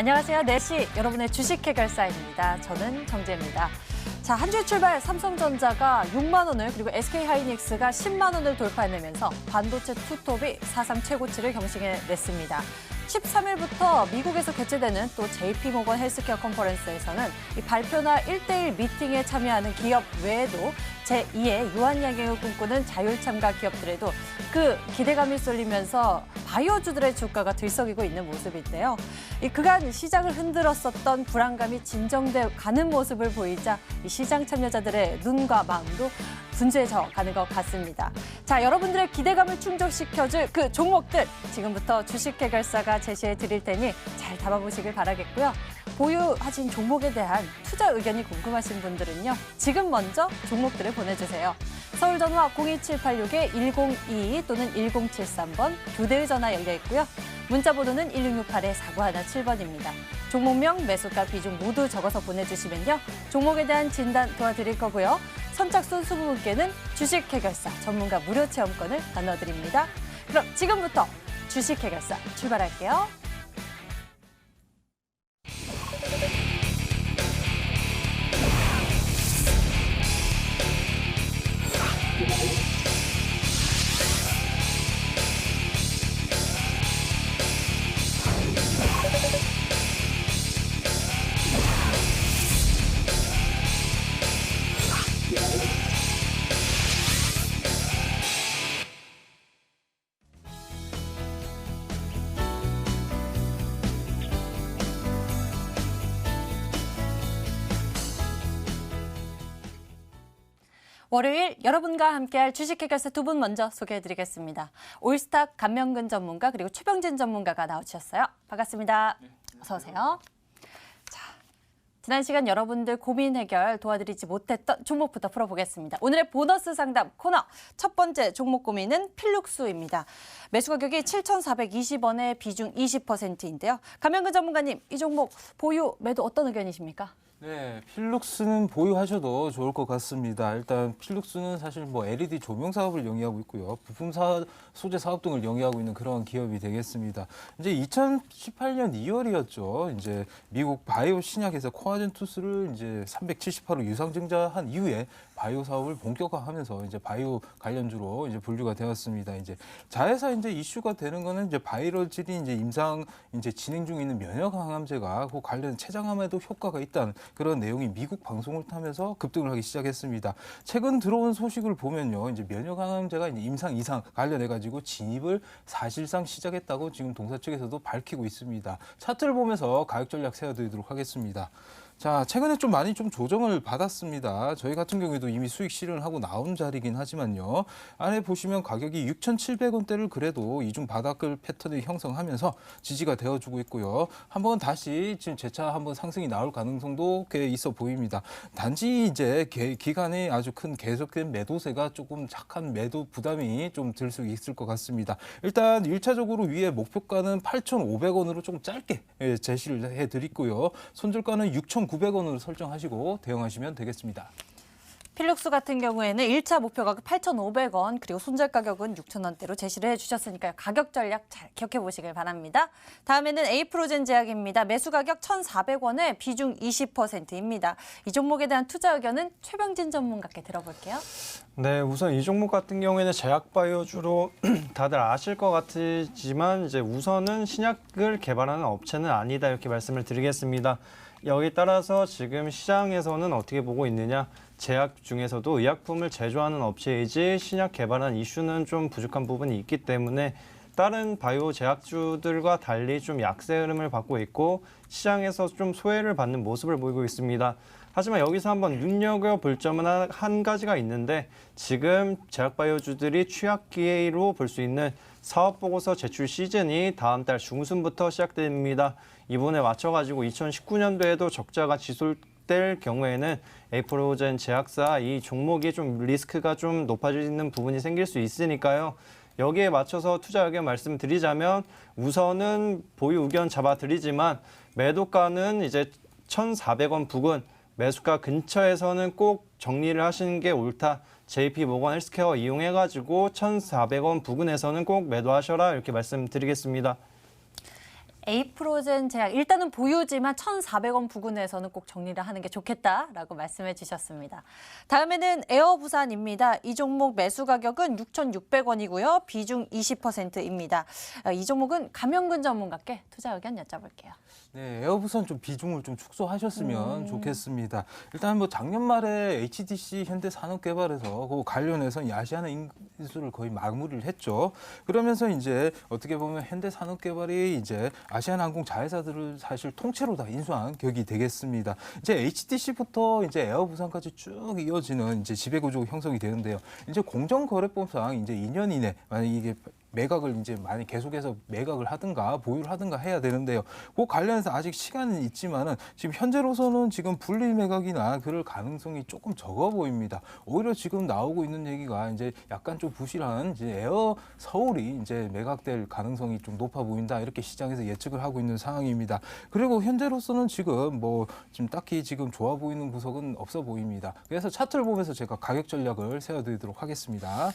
안녕하세요. 4시 여러분의 주식 해결사입니다. 저는 정재입니다. 자, 한 주의 출발 삼성전자가 6만 원을 그리고 SK하이닉스가 10만 원을 돌파해내면서 반도체 투톱이 사상 최고치를 경신해냈습니다. 13일부터 미국에서 개최되는 또 JP모건 헬스케어 컨퍼런스에서는 이 발표나 1대1 미팅에 참여하는 기업 외에도 제2의 유한양행을 꿈꾸는 자율 참가 기업들에도 그 기대감이 쏠리면서 바이오주들의 주가가 들썩이고 있는 모습인데요. 이 그간 시장을 흔들었었던 불안감이 진정돼 가는 모습을 보이자 이 시장 참여자들의 눈과 마음도 분주해져 가는 것 같습니다. 자, 여러분들의 기대감을 충족시켜줄 그 종목들 지금부터 주식 해결사가 제시해 드릴 테니 잘 담아보시길 바라겠고요. 보유하신 종목에 대한 투자 의견이 궁금하신 분들은요. 지금 먼저 종목들을 보내주세요. 서울전화 02786-1022 또는 1073번 두 대의 전화 열려 있고요. 문자 번호는 1668-4917번입니다. 종목명, 매수가, 비중 모두 적어서 보내주시면요. 종목에 대한 진단 도와드릴 거고요. 선착순 20분께는 주식 해결사 전문가 무료 체험권을 나눠드립니다. 그럼 지금부터 주식 해결사 출발할게요. 월요일 여러분과 함께할 주식 해결사 두 분 먼저 소개해드리겠습니다. 올스탁 감명근 전문가 그리고 최병진 전문가가 나오셨어요. 반갑습니다. 어서 오세요. 자, 지난 시간 여러분들 고민 해결 도와드리지 못했던 종목부터 풀어보겠습니다. 오늘의 보너스 상담 코너 첫 번째 종목 고민은 필룩스입니다. 매수 가격이 7,420원에 비중 20%인데요. 감명근 전문가님, 이 종목 보유 매도 어떤 의견이십니까? 네, 필룩스는 보유하셔도 좋을 것 같습니다. 일단 필룩스는 사실 LED 조명 사업을 영위하고 있고요. 부품 소재 사업 등을 영위하고 있는 그런 기업이 되겠습니다. 이제 2018년 2월이었죠. 이제 미국 바이오 신약에서 코아젠 투스를 이제 378호 유상증자한 이후에 바이오 사업을 본격화하면서 이제 바이오 관련주로 이제 분류가 되었습니다. 이제 자회사 이제 이슈가 되는 거는 이제 바이러질이 이제 임상 이제 진행 중에 있는 면역 항암제가 그 관련 췌장암에도 효과가 있다는 그런 내용이 미국 방송을 타면서 급등을 하기 시작했습니다. 최근 들어온 소식을 보면요, 이제 면역 항암제가 이제 임상 이상 관련해 가지고 진입을 사실상 시작했다고 지금 동사 측에서도 밝히고 있습니다. 차트를 보면서 가격 전략 세워드리도록 하겠습니다. 자, 최근에 좀 많이 조정을 받았습니다. 저희 같은 경우에도 이미 수익 실현을 하고 나온 자리긴 하지만요. 안에 보시면 가격이 6,700원대를 그래도 이중 바닥을 패턴을 형성하면서 지지가 되어주고 있고요. 한번 다시 지금 재차 한번 상승이 나올 가능성도 꽤 있어 보입니다. 단지 이제 기간에 아주 큰 계속된 매도세가 조금 착한 매도 부담이 좀 들 수 있을 것 같습니다. 일단 1차적으로 위에 목표가는 8,500원으로 조금 짧게 제시를 해드리고요. 손절가는 6,900원으로 설정하시고 대응하시면 되겠습니다. 필룩스 같은 경우에는 1차 목표 가격 8,500원 그리고 손절 가격은 6,000원대로 제시를 해주셨으니까요. 가격 전략 잘 기억해 보시길 바랍니다. 다음에는 에이프로젠 제약입니다. 매수 가격 1,400원에 비중 20%입니다. 이 종목에 대한 투자 의견은 최병진 전문가께 들어볼게요. 네, 우선 이 종목 같은 경우에는 제약바이오주로 다들 아실 것 같지만 이제 우선은 신약을 개발하는 업체는 아니다 이렇게 말씀을 드리겠습니다. 여기 따라서 지금 시장에서는 어떻게 보고 있느냐? 제약 중에서도 의약품을 제조하는 업체이지 신약 개발한 이슈는 좀 부족한 부분이 있기 때문에 다른 바이오 제약주들과 달리 좀 약세 흐름을 받고 있고 시장에서 좀 소외를 받는 모습을 보이고 있습니다. 하지만 여기서 한번 눈여겨볼 점은 한 가지가 있는데 지금 제약바이오주들이 취약기로 볼 수 있는 사업보고서 제출 시즌이 다음 달 중순부터 시작됩니다. 이번에 맞춰가지고 2019년도에도 적자가 지속될 경우에는 에이프로젠 제약사 이 종목이 좀 리스크가 좀 높아지는 부분이 생길 수 있으니까요. 여기에 맞춰서 투자 의견 말씀드리자면 우선은 보유 의견 잡아드리지만 매도가는 이제 1,400원 부근 매수가 근처에서는 꼭 정리를 하시는 게 옳다. JP모건 헬스케어 이용해가지고 1,400원 부근에서는 꼭 매도하셔라 이렇게 말씀드리겠습니다. 에이프로젠 제약 일단은 보유지만 1,400원 부근에서는 꼭 정리를 하는 게 좋겠다라고 말씀해 주셨습니다. 다음에는 에어부산입니다. 이 종목 매수 가격은 6,600원이고요. 비중 20%입니다. 이 종목은 감영근 전문가께 투자 의견 여쭤볼게요. 네, 에어부산 좀 비중을 좀 축소하셨으면 좋겠습니다. 일단 뭐 작년 말에 HDC 현대산업개발에서 그 관련해서 이 아시아나 인수를 거의 마무리를 했죠. 그러면서 이제 어떻게 보면 현대산업개발이 이제 아시아나항공 자회사들을 사실 통째로 다 인수한 격이 되겠습니다. 이제 HDC부터 이제 에어부산까지 쭉 이어지는 이제 지배구조 형성이 되는데요. 이제 공정거래법상 이제 2년 이내 만약 이게 매각을 이제 많이 계속해서 매각을 하든가 보유를 하든가 해야 되는데요. 그 관련해서 아직 시간은 있지만은 지금 현재로서는 지금 분리 매각이나 그럴 가능성이 조금 적어 보입니다. 오히려 지금 나오고 있는 얘기가 이제 약간 좀 부실한 이제 에어 서울이 이제 매각될 가능성이 좀 높아 보인다 이렇게 시장에서 예측을 하고 있는 상황입니다. 그리고 현재로서는 지금 뭐 지금 딱히 지금 좋아 보이는 구석은 없어 보입니다. 그래서 차트를 보면서 제가 가격 전략을 세워드리도록 하겠습니다.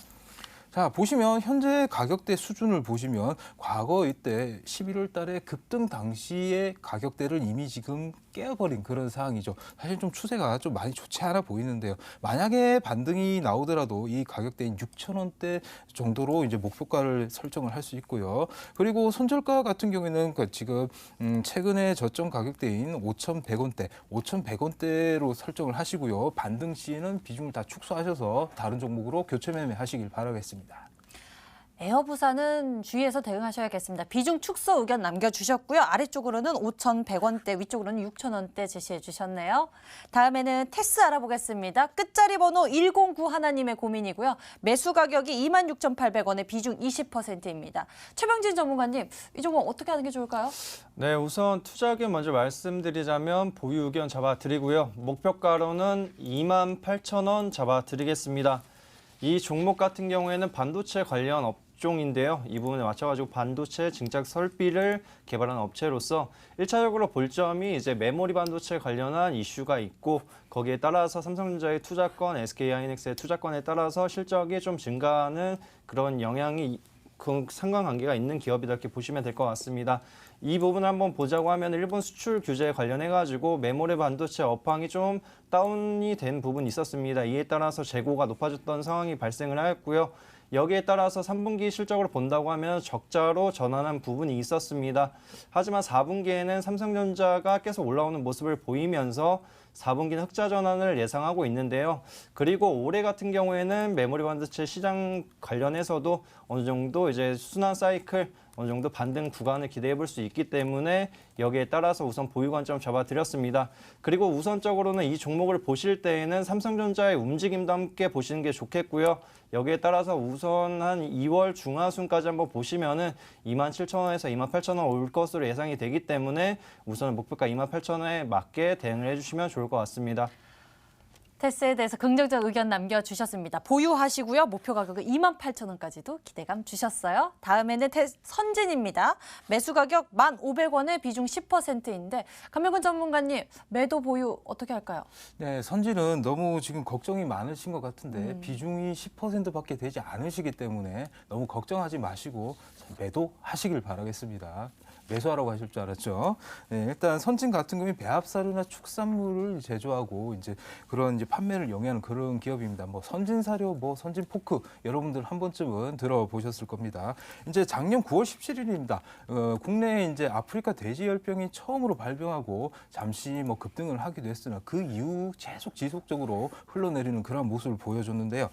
자, 보시면 현재 가격대 수준을 보시면 과거 이때 11월 달에 급등 당시의 가격대를 이미 지금 깨어버린 그런 상황이죠. 사실 좀 추세가 좀 많이 좋지 않아 보이는데요. 만약에 반등이 나오더라도 이 가격대인 6,000원대 정도로 이제 목표가를 설정을 할 수 있고요. 그리고 손절가 같은 경우에는 지금 최근에 저점 가격대인 5,100원대, 5,100원대로 설정을 하시고요. 반등 시에는 비중을 다 축소하셔서 다른 종목으로 교체 매매하시길 바라겠습니다. 에어부산은 주의해서 대응하셔야겠습니다. 비중 축소 의견 남겨주셨고요. 아래쪽으로는 5,100원대, 위쪽으로는 6,000원대 제시해 주셨네요. 다음에는 테스 알아보겠습니다. 끝자리 번호 109 하나님의 고민이고요. 매수 가격이 26,800원에 비중 20%입니다. 최병진 전문가님, 이 종목 어떻게 하는 게 좋을까요? 네, 우선 투자 의견 먼저 말씀드리자면 보유 의견 잡아드리고요. 목표가로는 28,000원 잡아드리겠습니다. 이 종목 같은 경우에는 반도체 관련 업종인데요. 이 부분에 맞춰가지고 반도체 증작 설비를 개발하는 업체로서 1차적으로 볼 점이 이제 메모리 반도체 관련한 이슈가 있고 거기에 따라서 삼성전자의 투자권, SK하이닉스의 투자권에 따라서 실적이 좀 증가하는 그런 영향이 상관관계가 있는 기업이다 이렇게 보시면 될 것 같습니다. 이 부분을 한번 보자고 하면 일본 수출 규제에 관련해가지고 메모리 반도체 업황이 좀 다운이 된 부분이 있었습니다. 이에 따라서 재고가 높아졌던 상황이 발생을 하였고요. 여기에 따라서 3분기 실적으로 본다고 하면 적자로 전환한 부분이 있었습니다. 하지만 4분기에는 삼성전자가 계속 올라오는 모습을 보이면서 4분기는 흑자 전환을 예상하고 있는데요. 그리고 올해 같은 경우에는 메모리 반도체 시장 관련해서도 어느 정도 이제 순환 사이클, 어느 정도 반등 구간을 기대해 볼 수 있기 때문에 여기에 따라서 우선 보유 관점 잡아드렸습니다. 그리고 우선적으로는 이 종목을 보실 때에는 삼성전자의 움직임도 함께 보시는 게 좋겠고요. 여기에 따라서 우선 한 2월 중하순까지 한번 보시면은 27,000원에서 28,000원 올 것으로 예상이 되기 때문에 우선 목표가 28,000원에 맞게 대응을 해주시면 좋을 것 같습니다. 테스에 대해서 긍정적 의견 남겨주셨습니다. 보유하시고요. 목표 가격은 28,000원까지도 기대감 주셨어요. 다음에는 선진입니다. 매수 가격 1,500원에 비중 10%인데 감명근 전문가님 매도 보유 어떻게 할까요? 네, 선진은 너무 지금 걱정이 많으신 것 같은데 비중이 10%밖에 되지 않으시기 때문에 너무 걱정하지 마시고 매도하시길 바라겠습니다. 매수하라고 하실 줄 알았죠. 네, 일단 선진 같은 경우에 배합사료나 축산물을 제조하고 이제 그런 이제 판매를 영위하는 그런 기업입니다. 뭐 선진사료, 뭐 선진포크 여러분들 한 번쯤은 들어보셨을 겁니다. 이제 작년 9월 17일입니다. 국내에 이제 아프리카 돼지열병이 처음으로 발병하고 잠시 뭐 급등을 하기도 했으나 그 이후 계속 지속적으로 흘러내리는 그런 모습을 보여줬는데요.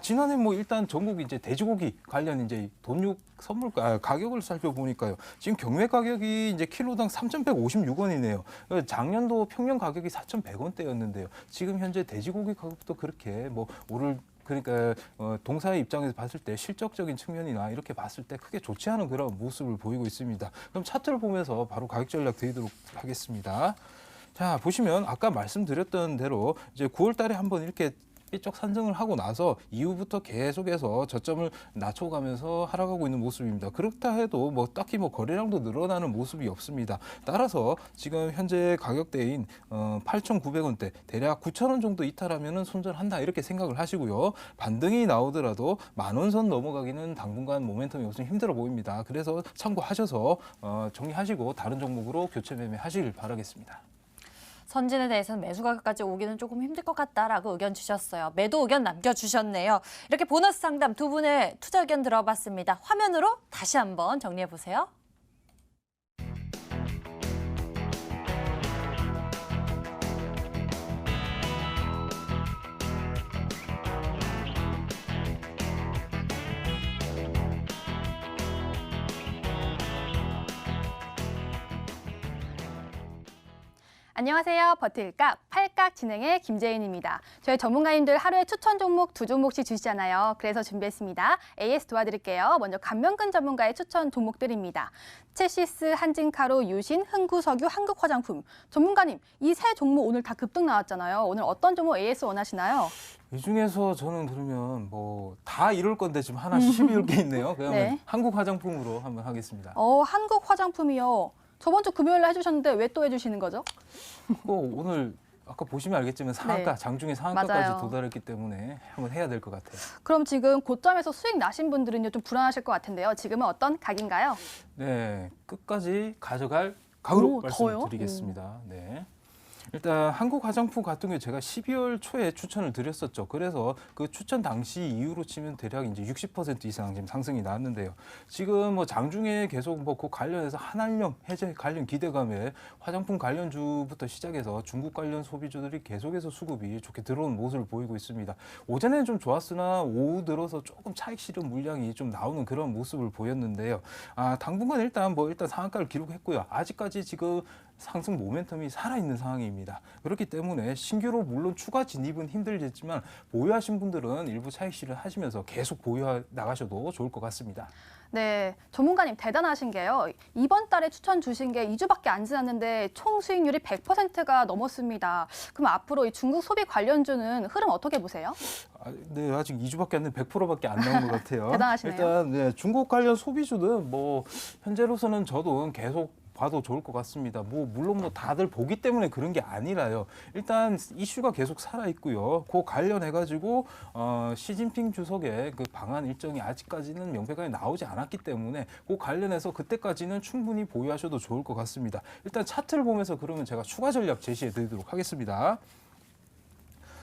지난해 뭐 일단 전국 이제 돼지고기 관련 이제 돈육 선물 가격을 살펴보니까요. 지금 경매 가격이 이제 킬로당 3,156원이네요. 작년도 평년 가격이 4,100원대였는데요. 지금 현재 돼지고기 가격도 그렇게 뭐 오를 그러니까 동사의 입장에서 봤을 때 실적적인 측면이나 이렇게 봤을 때 크게 좋지 않은 그런 모습을 보이고 있습니다. 그럼 차트를 보면서 바로 가격 전략 드리도록 하겠습니다. 자, 보시면 아까 말씀드렸던 대로 이제 9월 달에 한번 이렇게 삐쩍 산정을 하고 나서 이후부터 계속해서 저점을 낮춰가면서 하락하고 있는 모습입니다. 그렇다 해도 뭐 딱히 뭐 거래량도 늘어나는 모습이 없습니다. 따라서 지금 현재 가격대인 8,900원대 대략 9,000원 정도 이탈하면은 손절한다 이렇게 생각을 하시고요. 반등이 나오더라도 10,000원 선 넘어가기는 당분간 모멘텀이 없으면 힘들어 보입니다. 그래서 참고하셔서 정리하시고 다른 종목으로 교체 매매하시길 바라겠습니다. 선진에 대해서는 매수 가격까지 오기는 조금 힘들 것 같다라고 의견 주셨어요. 매도 의견 남겨주셨네요. 이렇게 보너스 상담 두 분의 투자 의견 들어봤습니다. 화면으로 다시 한번 정리해 보세요. 안녕하세요. 버틸각, 팔각 진행의 김재인입니다. 저희 전문가님들 하루에 추천 종목 2종목씩 주시잖아요. 그래서 준비했습니다. AS 도와드릴게요. 먼저 감명근 전문가의 추천 종목들입니다. 첼시스, 한진카로, 유신, 흥구석유, 한국화장품. 전문가님, 이 세 종목 오늘 다 급등 나왔잖아요. 오늘 어떤 종목 AS 원하시나요? 이 중에서 저는 그러면 뭐 다 이룰 건데 지금 하나 12올 게 있네요. 그러면 네. 한국 화장품으로 한번 하겠습니다. 한국화장품이요. 저번 주 금요일에 해주셨는데 왜 또 해주시는 거죠? 오늘 아까 보시면 알겠지만 상한가, 네. 장중에 상한가까지 맞아요. 도달했기 때문에 한번 해야 될 것 같아요. 그럼 지금 고점에서 수익 나신 분들은요 좀 불안하실 것 같은데요. 지금은 어떤 각인가요? 네, 끝까지 가져갈 각오로 오, 더요? 말씀드리겠습니다. 네. 일단 한국 화장품 같은 경우 제가 12월 초에 추천을 드렸었죠. 그래서 그 추천 당시 이후로 치면 대략 이제 60% 이상 지금 상승이 나왔는데요. 지금 뭐 장중에 계속 뭐 그 관련해서 한알령 해제 관련 기대감에 화장품 관련주부터 시작해서 중국 관련 소비주들이 계속해서 수급이 좋게 들어오는 모습을 보이고 있습니다. 오전에는 좀 좋았으나 오후 들어서 조금 차익 실현 물량이 좀 나오는 그런 모습을 보였는데요. 당분간 일단 상한가를 기록했고요. 아직까지 지금 상승 모멘텀이 살아있는 상황입니다. 그렇기 때문에 신규로 물론 추가 진입은 힘들겠지만 보유하신 분들은 일부 차익 실현하시면서 계속 보유 나가셔도 좋을 것 같습니다. 네, 전문가님 대단하신 게요. 이번 달에 추천 주신 게 2주밖에 안 지났는데 총 수익률이 100%가 넘었습니다. 그럼 앞으로 이 중국 소비 관련주는 흐름 어떻게 보세요? 네, 아직 2주밖에 안 된 100%밖에 안 나온 것 같아요. 대단하시네요. 일단 네, 중국 관련 소비주는 뭐 현재로서는 저도 계속 봐도 좋을 것 같습니다. 물론 다들 보기 때문에 그런 게 아니라요. 일단 이슈가 계속 살아 있고요. 그 관련해 가지고 시진핑 주석의 그 방한 일정이 아직까지는 명백하게 나오지 않았기 때문에 그 관련해서 그때까지는 충분히 보유하셔도 좋을 것 같습니다. 일단 차트를 보면서 그러면 제가 추가 전략 제시해 드리도록 하겠습니다.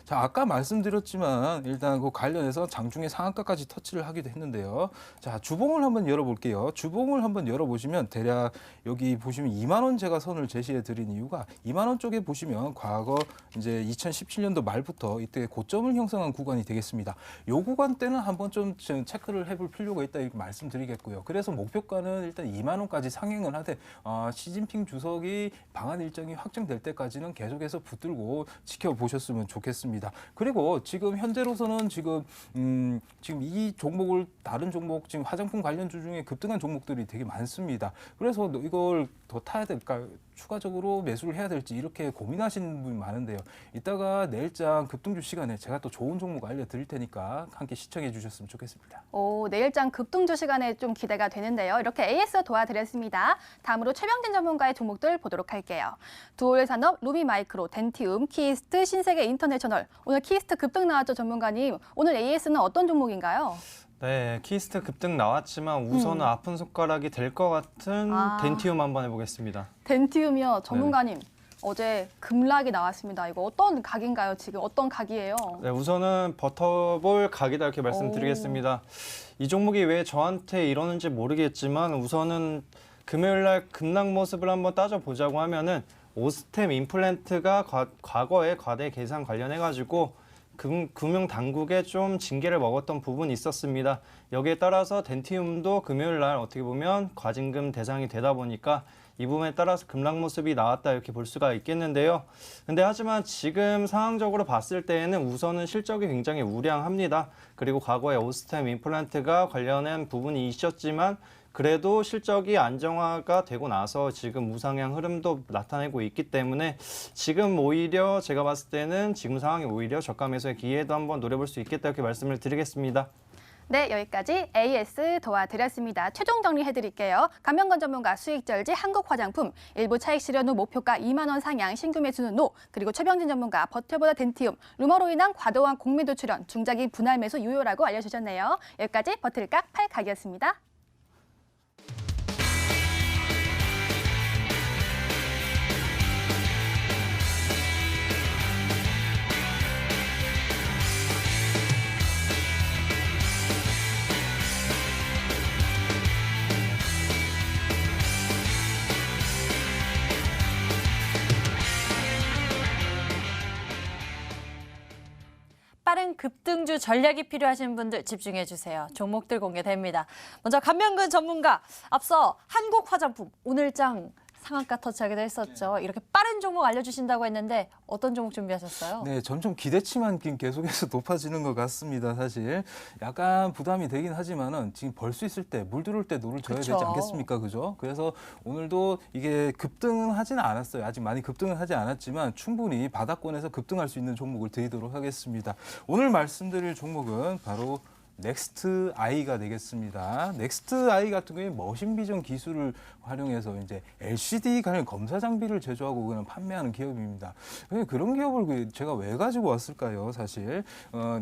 자, 아까 말씀드렸지만 일단 그 관련해서 장중에 상한가까지 터치를 하기도 했는데요. 자, 주봉을 한번 열어볼게요. 주봉을 한번 열어보시면 대략 여기 보시면 2만 원 제가 선을 제시해 드린 이유가 2만 원 쪽에 보시면 과거 이제 2017년도 말부터 이때 고점을 형성한 구간이 되겠습니다. 요 구간 때는 한번 좀 체크를 해볼 필요가 있다 이렇게 말씀드리겠고요. 그래서 목표가는 일단 2만 원까지 상행을 하되 시진핑 주석이 방한 일정이 확정될 때까지는 계속해서 붙들고 지켜보셨으면 좋겠습니다. 그리고 지금 현재로서는 지금 이 종목을 다른 종목 지금 화장품 관련주 중에 급등한 종목들이 되게 많습니다. 그래서 이걸 더 타야 될까 추가적으로 매수를 해야 될지 이렇게 고민하시는 분이 많은데요. 이따가 내일장 급등주 시간에 제가 또 좋은 종목 알려드릴 테니까 함께 시청해 주셨으면 좋겠습니다. 내일장 급등주 시간에 좀 기대가 되는데요. 이렇게 AS 도와드렸습니다. 다음으로 최병진 전문가의 종목들 보도록 할게요. 두올산업, 루미마이크로, 덴티움, 키스트, 신세계 인터내셔널. 오늘 키스트 급등 나왔죠, 전문가님. 오늘 AS는 어떤 종목인가요? 네, 키스트 급등 나왔지만 우선은 아픈 손가락이 될 것 같은 덴티움 한번 해보겠습니다. 덴티움이요, 전문가님. 어제 급락이 나왔습니다. 이거 어떤 각인가요? 지금 어떤 각이에요? 네, 우선은 버터볼 각이다 이렇게 말씀드리겠습니다. 이 종목이 왜 저한테 이러는지 모르겠지만 우선은 금요일 날 급락 모습을 한번 따져보자고 하면은 오스템 임플란트가 과거에 과대 계산 관련해가지고 금융 당국에 좀 징계를 먹었던 부분이 있었습니다. 여기에 따라서 덴티움도 금요일 날 어떻게 보면 과징금 대상이 되다 보니까 이 부분에 따라서 급락 모습이 나왔다 이렇게 볼 수가 있겠는데요. 근데 하지만 지금 상황적으로 봤을 때에는 우선은 실적이 굉장히 우량합니다. 그리고 과거에 오스템 임플란트가 관련한 부분이 있었지만 그래도 실적이 안정화가 되고 나서 지금 우상향 흐름도 나타내고 있기 때문에 지금 오히려 제가 봤을 때는 지금 상황이 오히려 저가 매수의 기회도 한번 노려볼 수 있겠다 이렇게 말씀을 드리겠습니다. 네, 여기까지 AS 도와드렸습니다. 최종 정리해드릴게요. 감명건 전문가 수익절지 한국화장품, 일부 차익 실현 후 목표가 2만 원 상향, 신규 매수는 노, 그리고 최병진 전문가 버텨보다 덴티움, 루머로 인한 과도한 공매도 출현, 중장기 분할 매수 유효라고 알려주셨네요. 여기까지 버틸각 팔각이었습니다. 빠른 급등주 전략이 필요하신 분들 집중해 주세요. 종목들 공개됩니다. 먼저 감명근 전문가, 앞서 한국화장품 오늘장 상한가 터치하기도 했었죠. 이렇게 빠른 종목 알려주신다고 했는데 어떤 종목 준비하셨어요? 네, 점점 기대치만 계속해서 높아지는 것 같습니다. 사실 약간 부담이 되긴 하지만은 지금 벌 수 있을 때, 물 들어올 때 노를 져야 되지 그쵸. 않겠습니까? 그죠? 그래서 오늘도 이게 급등은 하지는 않았어요. 아직 많이 급등은 하지 않았지만 충분히 바닥권에서 급등할 수 있는 종목을 드리도록 하겠습니다. 오늘 말씀드릴 종목은 바로 넥스트 아이가 되겠습니다. 넥스트 아이 같은 경우에 머신 비전 기술을 활용해서 이제 LCD 관련 검사 장비를 제조하고 그냥 판매하는 기업입니다. 그런 기업을 제가 왜 가지고 왔을까요? 사실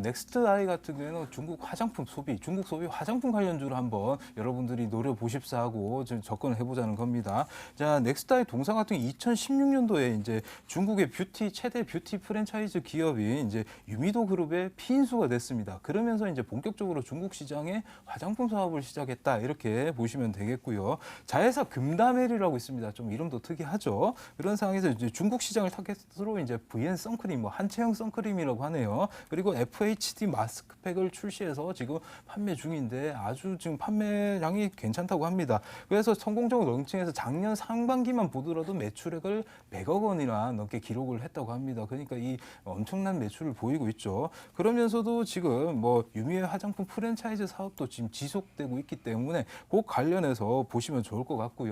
넥스트 아이 같은 경우에는 중국 화장품 소비, 중국 소비 화장품 관련주를 한번 여러분들이 노려보십사 하고 좀 접근을 해보자는 겁니다. 자, 넥스트 아이 동사 같은 경우 2016년도에 이제 중국의 최대 뷰티 프랜차이즈 기업이 이제 유미도 그룹의 피인수가 됐습니다. 그러면서 이제 본격적으로 중국 시장에 화장품 사업을 시작했다 이렇게 보시면 되겠고요. 자회사 금다멜이라고 있습니다. 좀 이름도 특이하죠. 그런 상황에서 이제 중국 시장을 타겟으로 이제 VN 선크림, 뭐 한체형 선크림이라고 하네요. 그리고 FHD 마스크팩을 출시해서 지금 판매 중인데 아주 지금 판매량이 괜찮다고 합니다. 그래서 성공적으로 런칭해서 작년 상반기만 보더라도 매출액을 100억 원이나 넘게 기록을 했다고 합니다. 그러니까 이 엄청난 매출을 보이고 있죠. 그러면서도 지금 뭐 유미의 화장품 프랜차이즈 사업도 지금 지속되고 있기 때문에 그 관련해서 보시면 좋을 것 같고요.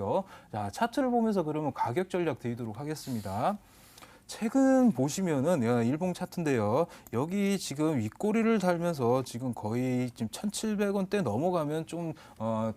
자, 차트를 보면서 그러면 가격 전략 드리도록 하겠습니다. 최근 보시면은 일봉 차트인데요. 여기 지금 윗꼬리를 달면서 지금 거의 지금 1,700원대 넘어가면 좀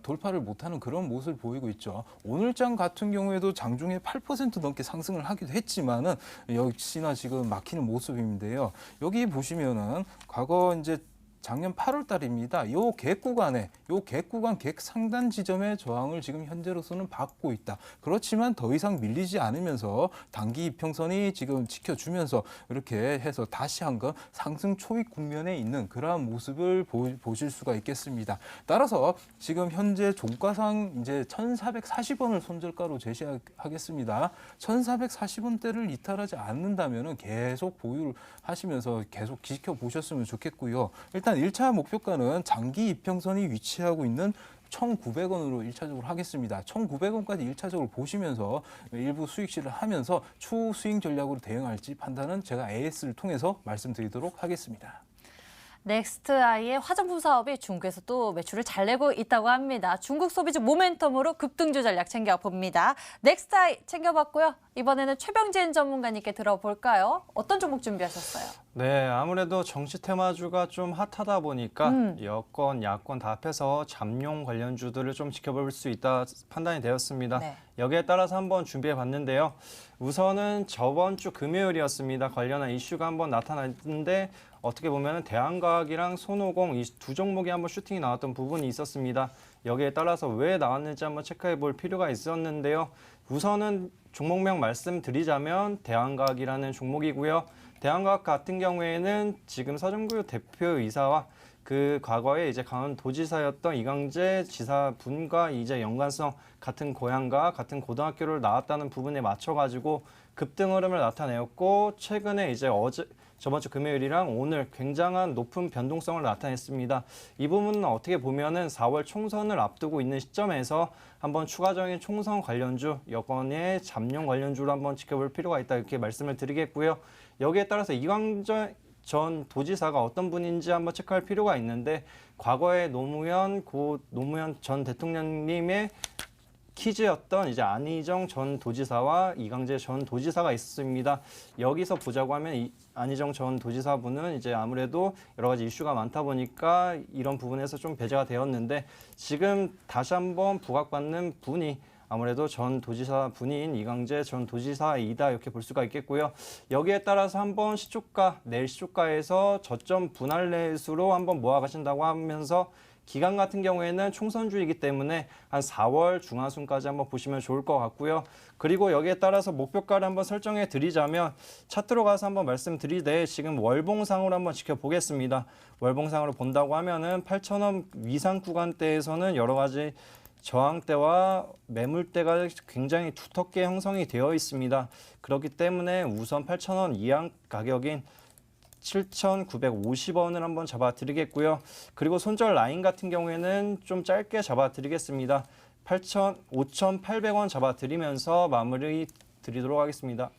돌파를 못하는 그런 모습을 보이고 있죠. 오늘장 같은 경우에도 장중에 8% 넘게 상승을 하기도 했지만은 역시나 지금 막히는 모습인데요. 여기 보시면은 과거 이제 작년 8월 달입니다. 요 갭 구간에, 요 갭 구간 갭 상단 지점의 저항을 지금 현재로서는 받고 있다. 그렇지만 더 이상 밀리지 않으면서 단기 이평선이 지금 지켜주면서 이렇게 해서 다시 한번 상승 초입 국면에 있는 그러한 모습을 보실 수가 있겠습니다. 따라서 지금 현재 종가상 이제 1,440원을 손절가로 제시하겠습니다. 1,440원대를 이탈하지 않는다면은 계속 보유를 하시면서 계속 지켜보셨으면 좋겠고요. 일단 1차 목표가는 장기 이평선이 위치하고 있는 1,900원으로 1차적으로 하겠습니다. 1,900원까지 1차적으로 보시면서 일부 수익 실을 하면서 추후 수익 전략으로 대응할지 판단은 제가 AS를 통해서 말씀드리도록 하겠습니다. 넥스트아이의 화장품 사업이 중국에서 또 매출을 잘 내고 있다고 합니다. 중국 소비주 모멘텀으로 급등주 전략 챙겨봅니다. 넥스트아이 챙겨봤고요. 이번에는 최병진 전문가님께 들어볼까요? 어떤 종목 준비하셨어요? 네, 아무래도 정치 테마주가 좀 핫하다 보니까 여권, 야권 다 합해서 잠룡 관련주들을 좀 지켜볼 수 있다 판단이 되었습니다. 네. 여기에 따라서 한번 준비해 봤는데요. 우선은 저번 주 금요일이었습니다. 관련한 이슈가 한번 나타났는데 어떻게 보면 대한과학이랑 손오공 이 두 종목이 한번 슈팅이 나왔던 부분이 있었습니다. 여기에 따라서 왜 나왔는지 한번 체크해 볼 필요가 있었는데요. 우선은 종목명 말씀드리자면 대한과학이라는 종목이고요. 대한과학 같은 경우에는 지금 서정구 대표이사와 그 과거에 이제 강원도지사였던 이광재 지사분과 이제 연관성 같은 고향과 같은 고등학교를 나왔다는 부분에 맞춰가지고 급등 흐름을 나타내었고 최근에 이제 저번 주 금요일이랑 오늘 굉장한 높은 변동성을 나타냈습니다. 이 부분은 어떻게 보면은 4월 총선을 앞두고 있는 시점에서 한번 추가적인 총선 관련주, 여권의 잠룡 관련주로 한번 지켜볼 필요가 있다 이렇게 말씀을 드리겠고요. 여기에 따라서 이광재 전 도지사가 어떤 분인지 한번 체크할 필요가 있는데 과거에 노무현 전 대통령님의 키즈였던 이제 안희정 전 도지사와 이광재 전 도지사가 있습니다. 여기서 보자고 하면 안희정 전 도지사분은 이제 아무래도 여러 가지 이슈가 많다 보니까 이런 부분에서 좀 배제가 되었는데 지금 다시 한번 부각받는 분이 아무래도 전 도지사 분인 이광재 전 도지사이다 이렇게 볼 수가 있겠고요. 여기에 따라서 한번 시초가, 내일 시초가에서 저점 분할 매수로 한번 모아가신다고 하면서 기간 같은 경우에는 총선주이기 때문에 한 4월 중하순까지 한번 보시면 좋을 것 같고요. 그리고 여기에 따라서 목표가를 한번 설정해 드리자면 차트로 가서 한번 말씀드리되 지금 월봉상으로 한번 지켜보겠습니다. 월봉상으로 본다고 하면은 8,000원 위상 구간대에서는 여러 가지 저항대와 매물대가 굉장히 두텁게 형성이 되어 있습니다. 그렇기 때문에 우선 8,000원 이하 가격인 7,950원을 한번 잡아드리겠고요. 그리고 손절 라인 같은 경우에는 좀 짧게 잡아드리겠습니다. 5,800원 잡아드리면서 마무리 드리도록 하겠습니다.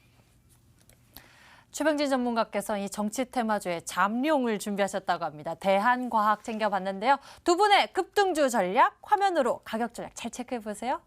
최병진 전문가께서 이 정치 테마주의 잠룡을 준비하셨다고 합니다. 대한과학 챙겨봤는데요. 두 분의 급등주 전략 화면으로 가격 전략 잘 체크해 보세요.